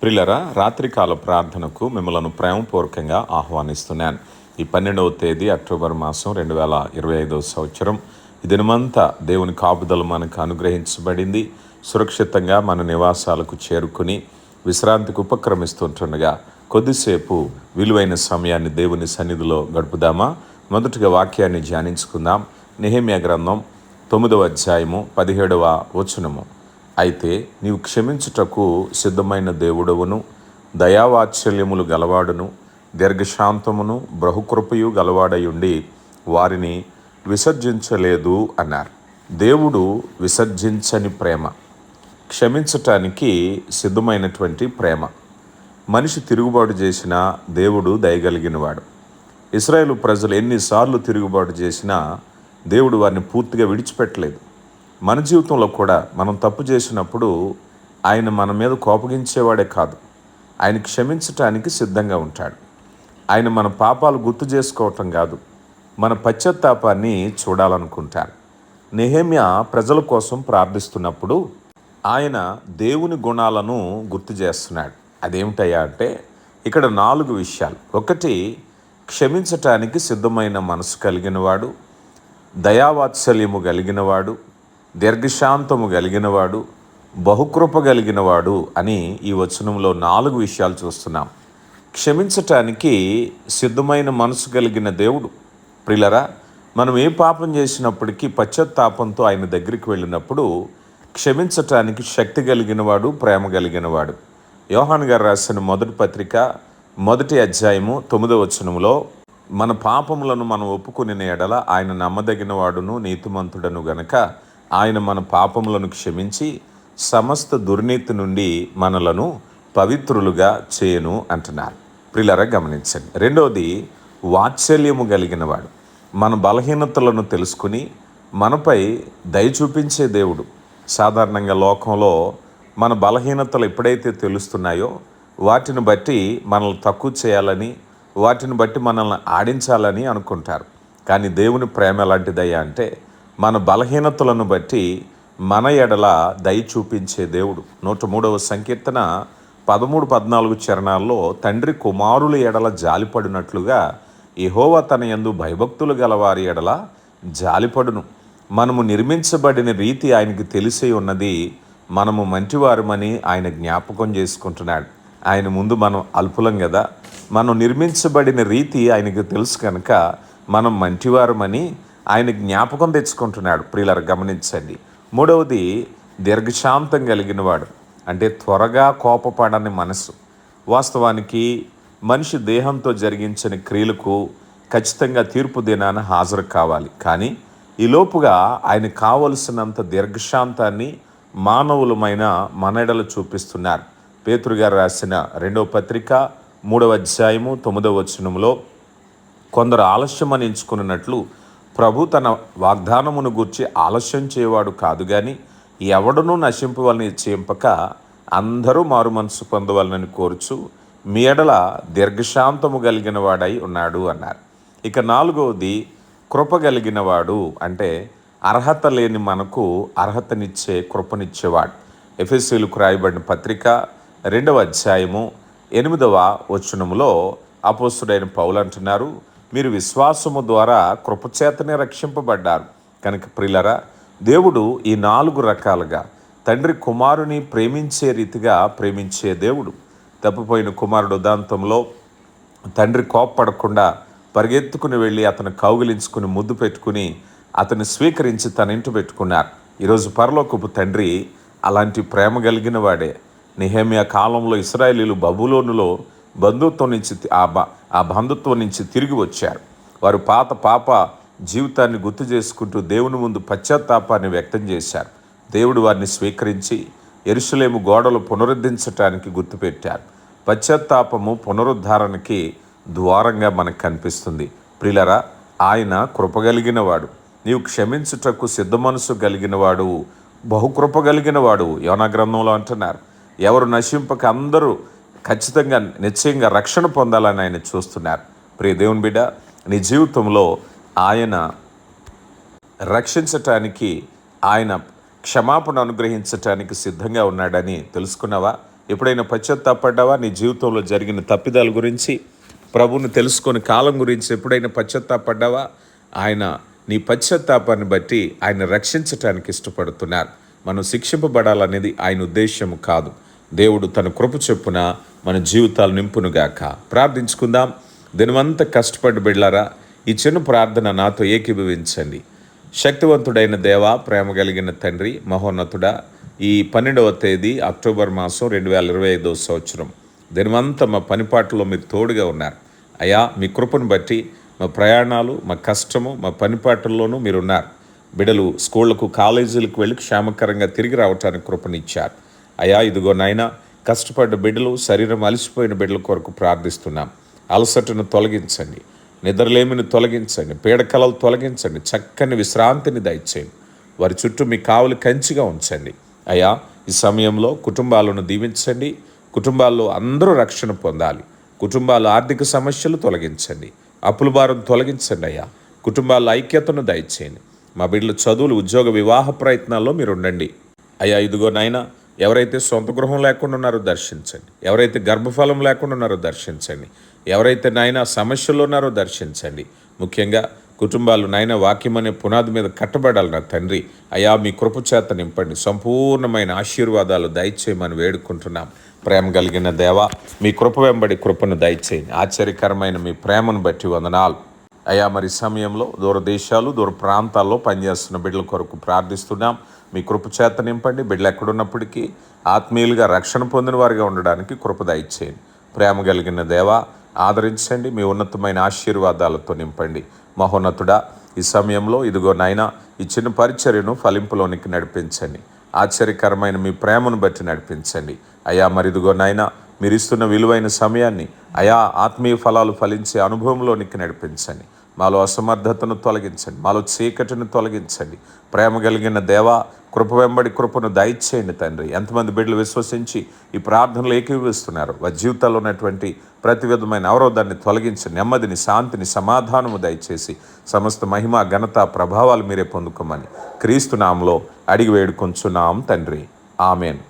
ప్రియులరా, రాత్రికాల ప్రార్థనకు మిమ్మల్ని ప్రేమపూర్వకంగా ఆహ్వానిస్తున్నాను. ఈ 12వ తేదీ అక్టోబర్ మాసం 2025 సంవత్సరం. ఈ దినమంతా దేవుని కాపుదల మనకు అనుగ్రహించబడింది. సురక్షితంగా మన నివాసాలకు చేరుకుని విశ్రాంతికి ఉపక్రమిస్తుంటుండగా కొద్దిసేపు విలువైన సమయాన్ని దేవుని సన్నిధిలో గడుపుదామా? మొదటిగా వాక్యాన్ని ధ్యానించుకుందాం. నెహెమ్యా గ్రంథం 9వ అధ్యాయము 17వ వచనము. అయితే నీవు క్షమించుటకు సిద్ధమైన దేవుడవును, దయావాత్సల్యములు గలవాడును, దీర్ఘశాంతమును బహుకృపయు గలవాడయుండి వారిని విసర్జించలేదు అన్నారు. దేవుడు విసర్జించని ప్రేమ, క్షమించటానికి సిద్ధమైనటువంటి ప్రేమ. మనిషి తిరుగుబాటు చేసినా దేవుడు దయగలిగినవాడు. ఇశ్రాయేలు ప్రజలు ఎన్నిసార్లు తిరుగుబాటు చేసినా దేవుడు వారిని పూర్తిగా విడిచిపెట్టలేదు. మన జీవితంలో కూడా మనం తప్పు చేసినప్పుడు ఆయన మన మీద కోపగించేవాడే కాదు, ఆయన క్షమించటానికి సిద్ధంగా ఉంటాడు. ఆయన మన పాపాలు గుర్తు చేసుకోవటం కాదు, మన పశ్చాత్తాపాన్ని చూడాలనుకుంటాడు. నెహెమ్యా ప్రజల కోసం ప్రార్థిస్తున్నప్పుడు ఆయన దేవుని గుణాలను గుర్తు చేస్తున్నాడు. అదేమిటయ్యా అంటే ఇక్కడ 4 విషయాలు. ఒకటి, క్షమించటానికి సిద్ధమైన మనసు కలిగినవాడు, దయావాత్సల్యము కలిగినవాడు, దీర్ఘశాంతము కలిగినవాడు, బహుకృప కలిగినవాడు అని ఈ వచనంలో 4 విషయాలు చూస్తున్నాం. క్షమించటానికి సిద్ధమైన మనసు కలిగిన దేవుడు. ప్రియులరా, మనం ఏ పాపం చేసినప్పటికీ పశ్చాత్తాపంతో ఆయన దగ్గరికి వెళ్ళినప్పుడు క్షమించటానికి శక్తి కలిగినవాడు, ప్రేమ కలిగినవాడు. యోహాను గారు రాసిన మొదటి పత్రిక 1వ అధ్యాయము 9వ వచనములో మన పాపములను మనం ఒప్పుకుని ఎడల ఆయన నమ్మదగిన వాడును నీతిమంతుడను గనక ఆయన మన పాపములను క్షమించి సమస్త దుర్నీతి నుండి మనలను పవిత్రులుగా చేయను అంటున్నారు. ప్రియులారా, గమనించండి. రెండవది, వాత్సల్యము కలిగినవాడు. మన బలహీనతలను తెలుసుకుని మనపై దయ చూపించే దేవుడు. సాధారణంగా లోకంలో మన బలహీనతలు ఎప్పుడైతే తెలుస్తున్నాయో వాటిని బట్టి మనల్ని తక్కువ చేయాలని, వాటిని బట్టి మనల్ని ఆడించాలని అనుకుంటారు. కానీ దేవుని ప్రేమ ఎలాంటిదయ్యా అంటే మన బలహీనతలను బట్టి మన ఎడల దయ చూపించే దేవుడు. 103వ సంకీర్తన 13-14 చరణాల్లో తండ్రి కుమారుల ఎడల జాలిపడినట్లుగా యెహోవా తన యందు భయభక్తులు గలవారి ఎడల జాలిపడును. మనము నిర్మించబడిన రీతి ఆయనకి తెలిసి ఉన్నది. మనము మంచివారమని ఆయన జ్ఞాపకం చేసుకుంటున్నాడు. ఆయన ముందు మనం అల్పులం కదా. మనం నిర్మించబడిన రీతి ఆయనకు తెలుసు కనుక మనం మంచివారమని ఆయన జ్ఞాపకం తెచ్చుకుంటున్నాడు. ప్రియులారా, గమనించండి. మూడవది, దీర్ఘశాంతం కలిగినవాడు. అంటే త్వరగా కోపపడని మనసు. వాస్తవానికి మనిషి దేహంతో జరిగించిన క్రియలకు ఖచ్చితంగా తీర్పు దినాన హాజరు కావాలి. కానీ ఈ లోపుగా ఆయన కావలసినంత దీర్ఘశాంతాన్ని మానవులమైన మనెడలు చూపిస్తున్నారు. పేతురు గారు రాసిన 2వ పత్రిక 3వ అధ్యాయము 9వ వచనములో కొందరు ఆలస్యమని ఎంచుకున్నట్లు ప్రభు తన వాగ్దానమును గూర్చి ఆలస్యం చేయవాడు కాదు, కానీ ఎవడనూ నశింపవాలని చేయింపక అందరూ మారు మనసు పొందవాలని కోరుచు మీ ఎడల దీర్ఘశాంతము కలిగిన వాడై ఉన్నాడు అన్నారు. ఇక 4వది, కృప కలిగినవాడు. అంటే అర్హత లేని మనకు అర్హతనిచ్చే కృపనిచ్చేవాడు. ఎఫెసీయులకు రాయబడిన పత్రిక 2వ అధ్యాయము 8వ వచనములో అపోస్తుడైన పౌలు అంటున్నారు, మీరు విశ్వాసము ద్వారా కృపచేతనే రక్షింపబడ్డారు. కనుక ప్రియులరా, దేవుడు ఈ 4 రకాలుగా తండ్రి కుమారుని ప్రేమించే రీతిగా ప్రేమించే దేవుడు. తప్పిపోయిన కుమారుడు ఉదాంతంలో తండ్రి కోప్పడకుండా పరిగెత్తుకుని వెళ్ళి అతను కౌగిలించుకుని ముద్దు పెట్టుకుని అతన్ని స్వీకరించి తన ఇంటి పెట్టుకున్నారు. ఈరోజు పరలోకపు తండ్రి అలాంటి ప్రేమ కలిగిన వాడే. నెహెమ్యా కాలంలో ఇశ్రాయేలీయులు బబులోనులో బంధుత్వం నుంచి ఆ బంధుత్వం నుంచి తిరిగి వచ్చారు. వారు పాప జీవితాన్ని గుర్తు చేసుకుంటూ దేవుని ముందు పశ్చాత్తాపాన్ని వ్యక్తం చేశారు. దేవుడు వారిని స్వీకరించి యెరూషలేము గోడలు పునరుద్ధరించటానికి గుర్తుపెట్టారు. పశ్చాత్తాపము పునరుద్ధరణకి ద్వారంగా మనకు కనిపిస్తుంది. ప్రియులరా, ఆయన కృపగలిగిన వాడు. నీవు క్షమించుటకు సిద్ధ మనసు కలిగిన వాడు, బహుకృప కలిగిన వాడు. యోనా గ్రంథంలో అంటున్నారు, ఎవరు నశింపక అందరూ ఖచ్చితంగా నిశ్చయంగా రక్షణ పొందాలని ఆయన చూస్తున్నారు. ప్రియ దేవుని బిడ్డ, నీ జీవితంలో ఆయన రక్షించటానికి, ఆయన క్షమాపణ అనుగ్రహించటానికి సిద్ధంగా ఉన్నాడని తెలుసుకున్నావా? ఎప్పుడైనా పశ్చాత్తాపడ్డావా? నీ జీవితంలో జరిగిన తప్పిదాల గురించి, ప్రభువుని తెలుసుకొని కాలం గురించి ఎప్పుడైనా పశ్చాత్తాపడ్డావా? ఆయన నీ పశ్చాత్తాపాన్ని బట్టి ఆయన రక్షించటానికి ఇష్టపడుతున్నారు. మనం శిక్షింపబడాలనేది ఆయన ఉద్దేశం కాదు. దేవుడు తన కృప చొప్పున మన జీవితాలు నింపునుగాక. ప్రార్థించుకుందాం. దినమంతా కష్టపడి బిడ్లారా, ఈ చిన్న ప్రార్థన నాతో ఏకీభవించండి. శక్తివంతుడైన దేవా, ప్రేమ కలిగిన తండ్రి, మహోన్నతుడా, ఈ 12వ తేదీ అక్టోబర్ మాసం 2025 సంవత్సరం దినమంతా మా పనిపాట్లలో మీరు తోడుగా ఉన్నారు. అయ్యా, మీ కృపను బట్టి మా ప్రయాణాలు, మా కష్టము, మా పనిపాట్లలోనూ మీరున్నారు. బిడ్డలు స్కూళ్లకు, కాలేజీలకు వెళ్ళి క్షేమకరంగా తిరిగి రావటానికి కృపనిచ్చారు. అయ్యా, ఇదిగో నాయనా, కష్టపడ్డ బిడ్డలు, శరీరం అలసిపోయిన బిడ్డల కొరకు ప్రార్థిస్తున్నాం. అలసటను తొలగించండి, నిద్రలేమిని తొలగించండి, పీడకలలు తొలగించండి, చక్కని విశ్రాంతిని దయచేయండి. వారి చుట్టూ మీ కావలి కంచిగా ఉంచండి. అయ్యా, ఈ సమయంలో కుటుంబాలను దీవించండి. కుటుంబాల్లో అందరూ రక్షణ పొందాలి. కుటుంబాల ఆర్థిక సమస్యలు తొలగించండి, అప్పుల భారం తొలగించండి. అయ్యా, కుటుంబాల ఐక్యతను దయచేయండి. మా బిడ్డల చదువులు, ఉద్యోగ, వివాహ ప్రయత్నాల్లో మీరు ఉండండి. అయ్యా, ఇదిగో నాయన, ఎవరైతే సొంత గృహం లేకుండా ఉన్నారో దర్శించండి. ఎవరైతే గర్భఫలం లేకుండా ఉన్నారో దర్శించండి. ఎవరైతే నాయన సమస్యలు ఉన్నారో దర్శించండి. ముఖ్యంగా కుటుంబాలు నాయన వాక్యం అనే పునాది మీద కట్టబడాలి. నా తండ్రి, అయా, మీ కృప చేత నింపండి. సంపూర్ణమైన ఆశీర్వాదాలు దయచేయమని వేడుకుంటున్నాం. ప్రేమ కలిగిన దేవా, మీ కృప వెంబడి కృపను దయచేయండి. ఆశ్చర్యకరమైన మీ ప్రేమను బట్టి వందనాలు. అయా, మరి సమయంలో దూరదేశాలు, దూర ప్రాంతాల్లో పనిచేస్తున్న బిడ్డల కొరకు ప్రార్థిస్తున్నాం. మీ కృప చేత నింపండి. బిడ్డలు ఎక్కడున్నప్పటికీ ఆత్మీయులుగా రక్షణ పొందిన వారిగా ఉండడానికి కృప దయచేయండి. ప్రేమ కలిగిన దేవా, ఆదరించండి. మీ ఉన్నతమైన ఆశీర్వాదాలతో నింపండి. మహోన్నతుడా, ఈ సమయంలో ఇదిగో నాయన, ఈ చిన్న పరిచర్యను ఫలింపులోనికి నడిపించండి. ఆశ్చర్యకరమైన మీ ప్రేమను బట్టి నడిపించండి. అయా, మరి ఇదిగో నాయన, మీరు ఇస్తున్న విలువైన సమయాన్ని అయా ఆత్మీయ ఫలాలు ఫలించే అనుభవంలోనికి నడిపించండి. మాలో అసమర్థతను తొలగించండి, మాలో చీకటిని తొలగించండి. ప్రేమ కలిగిన దేవా, కృప వెంబడి కృపను దయచేయండి తండ్రి. ఎంతమంది బిడ్డలు విశ్వసించి ఈ ప్రార్థనలు ఏకీభవిస్తున్నారు, వారి జీవితాల్లో ఉన్నటువంటి ప్రతి విధమైన అవరోధాన్ని తొలగించి నెమ్మదిని, శాంతిని, సమాధానము దయచేసి సమస్త మహిమ, ఘనత, ప్రభావాలు మీరే పొందుకోమని క్రీస్తు నామములో అడిగి వేడుకొంచున్నాం తండ్రి. ఆమెన్.